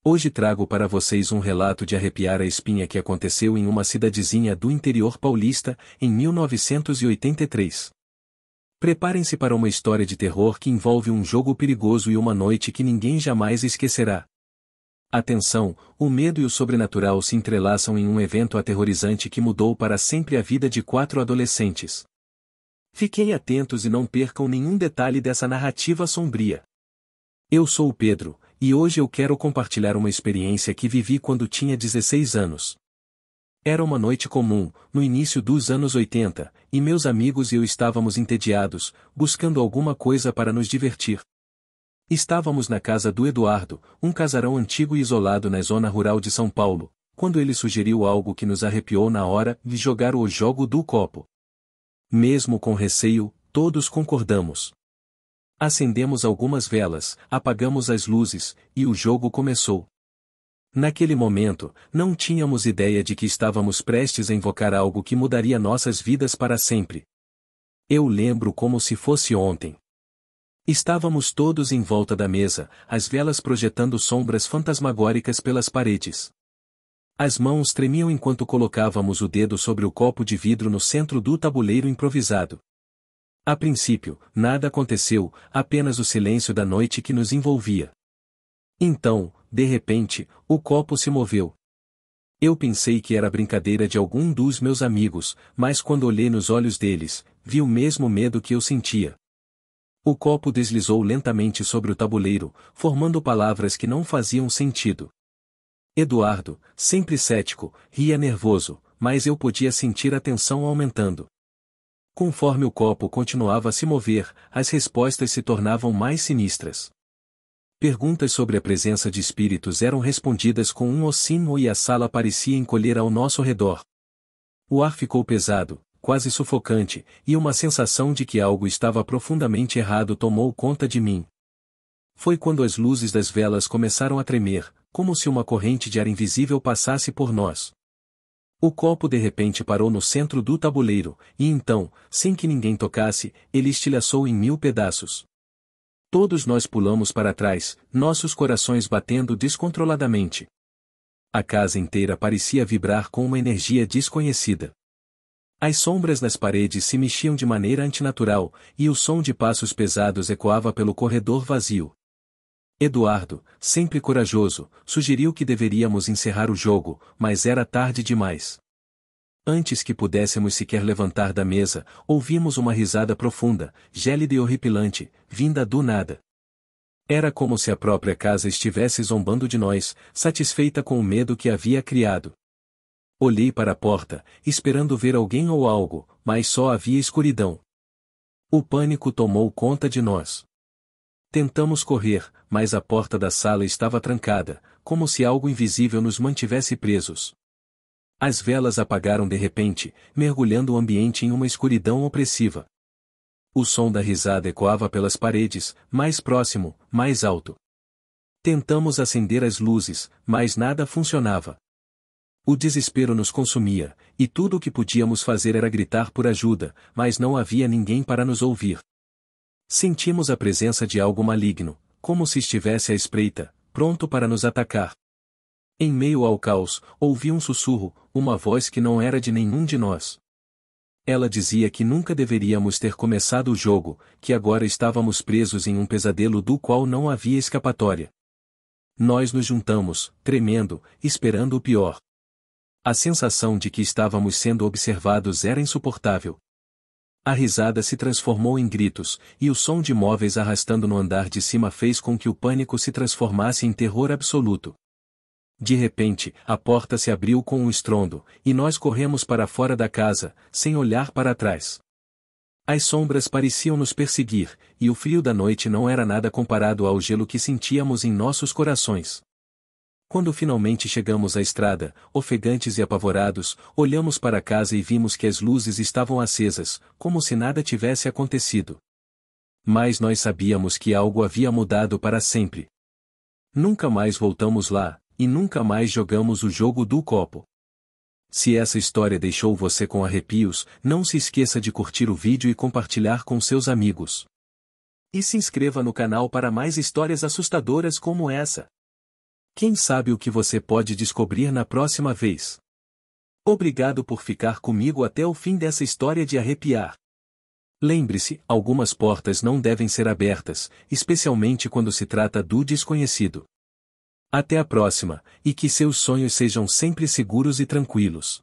Hoje trago para vocês um relato de arrepiar a espinha que aconteceu em uma cidadezinha do interior paulista, em 1983. Preparem-se para uma história de terror que envolve um jogo perigoso e uma noite que ninguém jamais esquecerá. Atenção, o medo e o sobrenatural se entrelaçam em um evento aterrorizante que mudou para sempre a vida de 4 adolescentes. Fiquem atentos e não percam nenhum detalhe dessa narrativa sombria. Eu sou o Pedro, e hoje eu quero compartilhar uma experiência que vivi quando tinha 16 anos. Era uma noite comum, no início dos anos 80, e meus amigos e eu estávamos entediados, buscando alguma coisa para nos divertir. Estávamos na casa do Eduardo, um casarão antigo e isolado na zona rural de São Paulo, quando ele sugeriu algo que nos arrepiou na hora de jogar o jogo do copo. Mesmo com receio, todos concordamos. Acendemos algumas velas, apagamos as luzes, e o jogo começou. Naquele momento, não tínhamos ideia de que estávamos prestes a invocar algo que mudaria nossas vidas para sempre. Eu lembro como se fosse ontem. Estávamos todos em volta da mesa, as velas projetando sombras fantasmagóricas pelas paredes. As mãos tremiam enquanto colocávamos o dedo sobre o copo de vidro no centro do tabuleiro improvisado. A princípio, nada aconteceu, apenas o silêncio da noite que nos envolvia. Então, de repente, o copo se moveu. Eu pensei que era brincadeira de algum dos meus amigos, mas quando olhei nos olhos deles, vi o mesmo medo que eu sentia. O copo deslizou lentamente sobre o tabuleiro, formando palavras que não faziam sentido. Eduardo, sempre cético, ria nervoso, mas eu podia sentir a tensão aumentando. Conforme o copo continuava a se mover, as respostas se tornavam mais sinistras. Perguntas sobre a presença de espíritos eram respondidas com um sim e a sala parecia encolher ao nosso redor. O ar ficou pesado, quase sufocante, e uma sensação de que algo estava profundamente errado tomou conta de mim. Foi quando as luzes das velas começaram a tremer, como se uma corrente de ar invisível passasse por nós. O copo de repente parou no centro do tabuleiro, e então, sem que ninguém tocasse, ele estilhaçou em 1000 pedaços. Todos nós pulamos para trás, nossos corações batendo descontroladamente. A casa inteira parecia vibrar com uma energia desconhecida. As sombras nas paredes se mexiam de maneira antinatural, e o som de passos pesados ecoava pelo corredor vazio. Eduardo, sempre corajoso, sugeriu que deveríamos encerrar o jogo, mas era tarde demais. Antes que pudéssemos sequer levantar da mesa, ouvimos uma risada profunda, gélida e horripilante, vinda do nada. Era como se a própria casa estivesse zombando de nós, satisfeita com o medo que havia criado. Olhei para a porta, esperando ver alguém ou algo, mas só havia escuridão. O pânico tomou conta de nós. Tentamos correr, mas a porta da sala estava trancada, como se algo invisível nos mantivesse presos. As velas apagaram de repente, mergulhando o ambiente em uma escuridão opressiva. O som da risada ecoava pelas paredes, mais próximo, mais alto. Tentamos acender as luzes, mas nada funcionava. O desespero nos consumia, e tudo o que podíamos fazer era gritar por ajuda, mas não havia ninguém para nos ouvir. Sentimos a presença de algo maligno, como se estivesse à espreita, pronto para nos atacar. Em meio ao caos, ouvi um sussurro, uma voz que não era de nenhum de nós. Ela dizia que nunca deveríamos ter começado o jogo, que agora estávamos presos em um pesadelo do qual não havia escapatória. Nós nos juntamos, tremendo, esperando o pior. A sensação de que estávamos sendo observados era insuportável. A risada se transformou em gritos, e o som de móveis arrastando no andar de cima fez com que o pânico se transformasse em terror absoluto. De repente, a porta se abriu com um estrondo, e nós corremos para fora da casa, sem olhar para trás. As sombras pareciam nos perseguir, e o frio da noite não era nada comparado ao gelo que sentíamos em nossos corações. Quando finalmente chegamos à estrada, ofegantes e apavorados, olhamos para a casa e vimos que as luzes estavam acesas, como se nada tivesse acontecido. Mas nós sabíamos que algo havia mudado para sempre. Nunca mais voltamos lá, e nunca mais jogamos o jogo do copo. Se essa história deixou você com arrepios, não se esqueça de curtir o vídeo e compartilhar com seus amigos. E se inscreva no canal para mais histórias assustadoras como essa. Quem sabe o que você pode descobrir na próxima vez? Obrigado por ficar comigo até o fim dessa história de arrepiar. Lembre-se, algumas portas não devem ser abertas, especialmente quando se trata do desconhecido. Até a próxima, e que seus sonhos sejam sempre seguros e tranquilos.